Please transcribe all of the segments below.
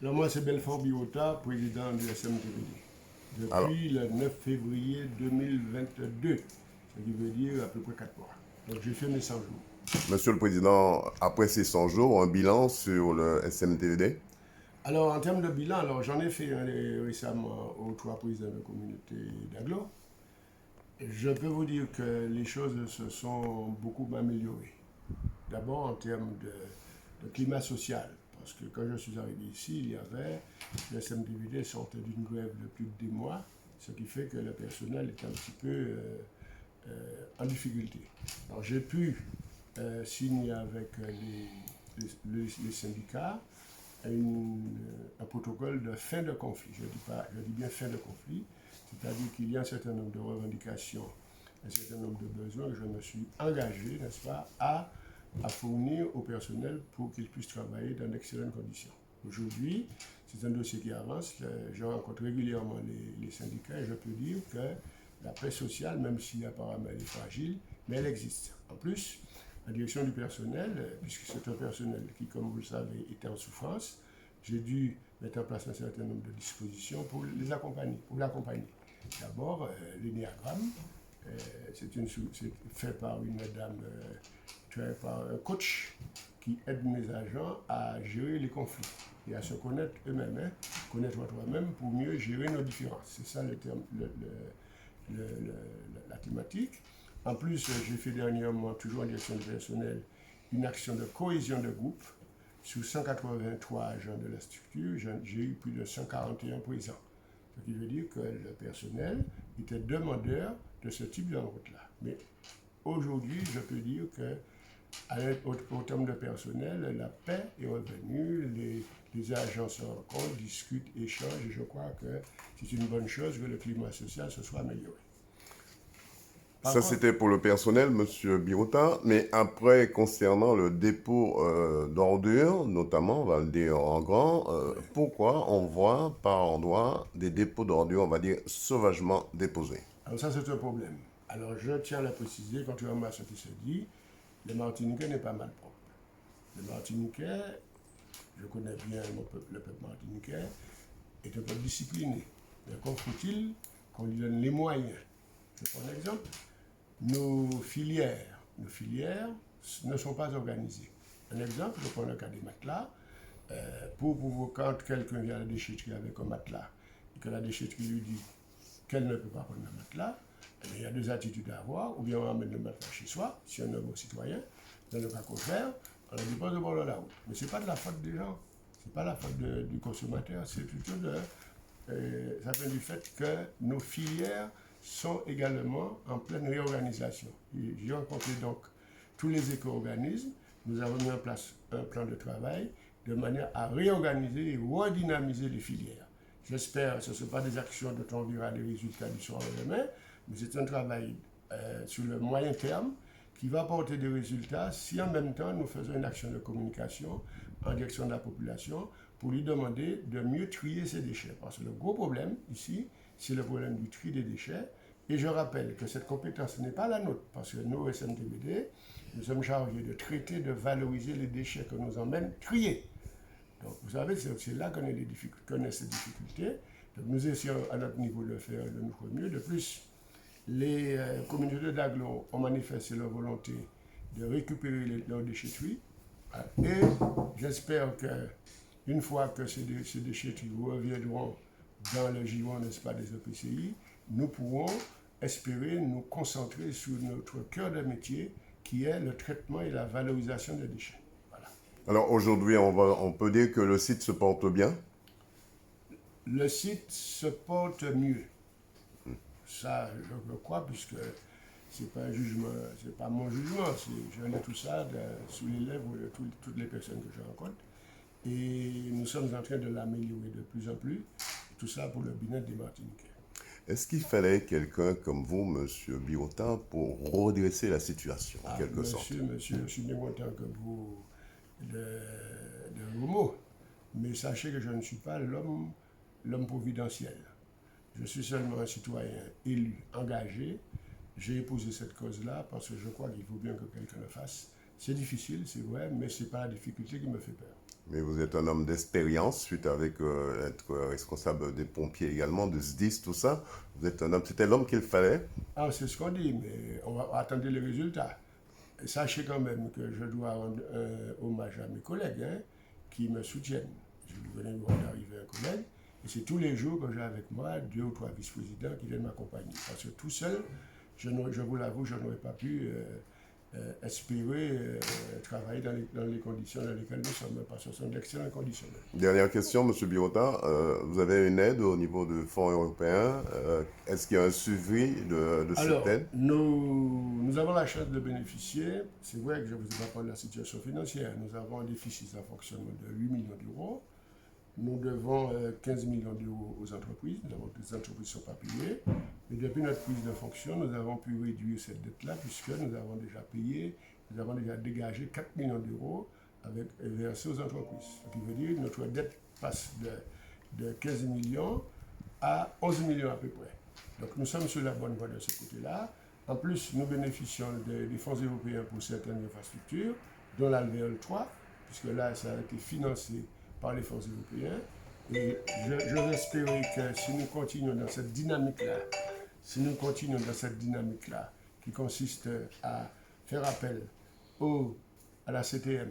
Alors moi, c'est Belfort Biota, président du SMTVD, Alors, depuis le 9 février 2022, ce qui veut dire à peu près 4 mois. Donc j'ai fait mes 100 jours. Monsieur le Président, après ces 100 jours, un bilan sur le SMTVD. Alors en termes de bilan, alors j'en ai fait un récemment aux 3 présidents de communauté d'Aglo. Je peux vous dire que les choses se sont beaucoup améliorées. D'abord en termes de climat social, parce que quand je suis arrivé ici, il y avait, le SMTVD sortait d'une grève de plus de 10 mois, ce qui fait que le personnel est un petit peu en difficulté. Alors j'ai pu signer avec les syndicats un protocole de fin de conflit. Je dis bien fin de conflit, c'est-à-dire qu'il y a un certain nombre de revendications, un certain nombre de besoins que je me suis engagé, n'est-ce pas, à fournir au personnel pour qu'ils puissent travailler dans d'excellentes conditions. Aujourd'hui, c'est un dossier qui avance. Je rencontre régulièrement les syndicats et je peux dire que la paix sociale, même si apparemment elle est fragile, mais elle existe. En plus, la direction du personnel, puisque c'est un personnel qui, comme vous le savez, était en souffrance, j'ai dû mettre en place un certain nombre de dispositions pour les accompagner, pour l'accompagner. D'abord, l'énéagramme, c'est fait par une dame, par un coach qui aide mes agents à gérer les conflits et à se connaître eux-mêmes, hein, connaître toi-même pour mieux gérer nos différences. C'est ça le terme, la thématique. En plus, j'ai fait dernièrement, toujours en direction du personnel, une action de cohésion de groupe. Sur 183 agents de la structure, j'ai eu plus de 141 présents. Ce qui veut dire que le personnel était demandeur de ce type de rencontre-là. Mais aujourd'hui, je peux dire que au terme de personnel, la paix est revenue, les agents se rencontrent, discutent, échangent, et je crois que c'est une bonne chose que le climat social se soit amélioré. Ça, c'était pour le personnel, Monsieur Birota. Mais après, concernant le dépôt d'ordures, notamment, on va le dire en grand, pourquoi on voit par endroit des dépôts d'ordures, on va dire, sauvagement déposés? Alors ça, c'est un problème. Alors je tiens à le préciser, contrairement à ce qui se dit, le Martiniquais n'est pas mal propre. Le Martiniquais, je connais bien le peuple martiniquais, est un peuple discipliné. Mais encore faut-il qu'on lui donne les moyens. Je prends un exemple. Nos filières ne sont pas organisées. Un exemple, je prends le cas des matelas. Quand quelqu'un vient à la déchetterie avec un matelas et que la déchetterie lui dit qu'elle ne peut pas prendre le matelas, il y a deux attitudes à avoir. Ou bien on ramène le matelas chez soi, si on est un citoyen. Dans le cas contraire, on le dépose au bord de la route. Mais ce n'est pas de la faute des gens, ce n'est pas la faute du consommateur, c'est plutôt ça vient du fait que nos filières sont également en pleine réorganisation. J'ai rencontré donc tous les éco-organismes. Nous avons mis en place un plan de travail de manière à réorganiser et redynamiser les filières. J'espère que ce ne sont pas des actions dont on verra les résultats du soir au lendemain, mais c'est un travail sur le moyen terme qui va apporter des résultats si en même temps nous faisons une action de communication en direction de la population pour lui demander de mieux trier ses déchets. Parce que le gros problème ici, c'est le problème du tri des déchets. Et je rappelle que cette compétence n'est pas la nôtre, parce que nous, au SMTVD, nous sommes chargés de traiter, de valoriser les déchets que nous emmènent trier. Donc, vous savez, c'est là qu'on a ces difficultés. Donc, nous essayons à notre niveau de faire de notre mieux. De plus, les communautés d'agglo ont manifesté leur volonté de récupérer leurs déchetteries. Et j'espère qu'une fois que ces déchetteries reviendront dans le giron, n'est-ce pas, des EPCI, nous pourrons espérer nous concentrer sur notre cœur de métier qui est le traitement et la valorisation des déchets. Voilà. Alors aujourd'hui, on peut dire que le site se porte bien? Le site se porte mieux. Ça, je le crois, puisque c'est pas un jugement, c'est pas mon jugement, je lis tout ça sous les lèvres de toutes les personnes que je rencontre. Et nous sommes en train de l'améliorer de plus en plus, tout ça pour le bien-être des Martiniquais. Est-ce qu'il fallait quelqu'un comme vous, Monsieur Birota, pour redresser la situation, en quelque sorte? Monsieur, je suis bien content que vous de vos mots, mais sachez que je ne suis pas l'homme providentiel. Je suis seulement un citoyen élu, engagé. J'ai épousé cette cause-là parce que je crois qu'il faut bien que quelqu'un le fasse. C'est difficile, c'est vrai, mais ce n'est pas la difficulté qui me fait peur. Mais vous êtes un homme d'expérience, suite avec être responsable des pompiers également, de SDIS, tout ça. Vous êtes un homme, c'était l'homme qu'il fallait. Ah, c'est ce qu'on dit, mais on va attendre les résultats. Et sachez quand même que je dois rendre hommage à mes collègues qui me soutiennent. Je venais de voir d'arriver un collègue, et c'est tous les jours que j'ai avec moi 2 ou 3 vice-présidents qui viennent m'accompagner. Parce que tout seul, je vous l'avoue, je n'aurais pas pu espérer travailler dans les conditions dans lesquelles nous sommes, parce que ce sont d'excellentes conditions. Dernière question, M. Birota. Vous avez une aide au niveau de fonds européens. Est-ce qu'il y a un suivi de cette aide? Nous avons la chance de bénéficier. C'est vrai que je ne vous ai pas parlé de la situation financière. Nous avons un déficit de fonctionnement de 8 millions d'euros. Nous devons 15 millions d'euros aux entreprises. Nous avons des entreprises qui ne sont pas payées. Mais depuis notre prise de fonction, nous avons pu réduire cette dette-là puisque nous avons déjà payé, nous avons déjà dégagé 4 millions d'euros versés aux entreprises. Ce qui veut dire que notre dette passe de 15 millions à 11 millions à peu près. Donc nous sommes sur la bonne voie de ce côté-là. En plus, nous bénéficions des fonds européens pour certaines infrastructures, dont l'Alvéole 3, puisque là, ça a été financé par les fonds européens. Et je espérais que si nous continuons dans cette dynamique-là, qui consiste à faire appel à la CTM,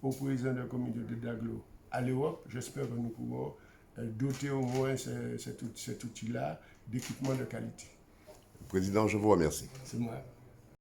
au président de la communauté d'Aglo, à l'Europe, j'espère que nous pourrons doter au moins cet outil-là d'équipements de qualité. Président, je vous remercie. C'est moi.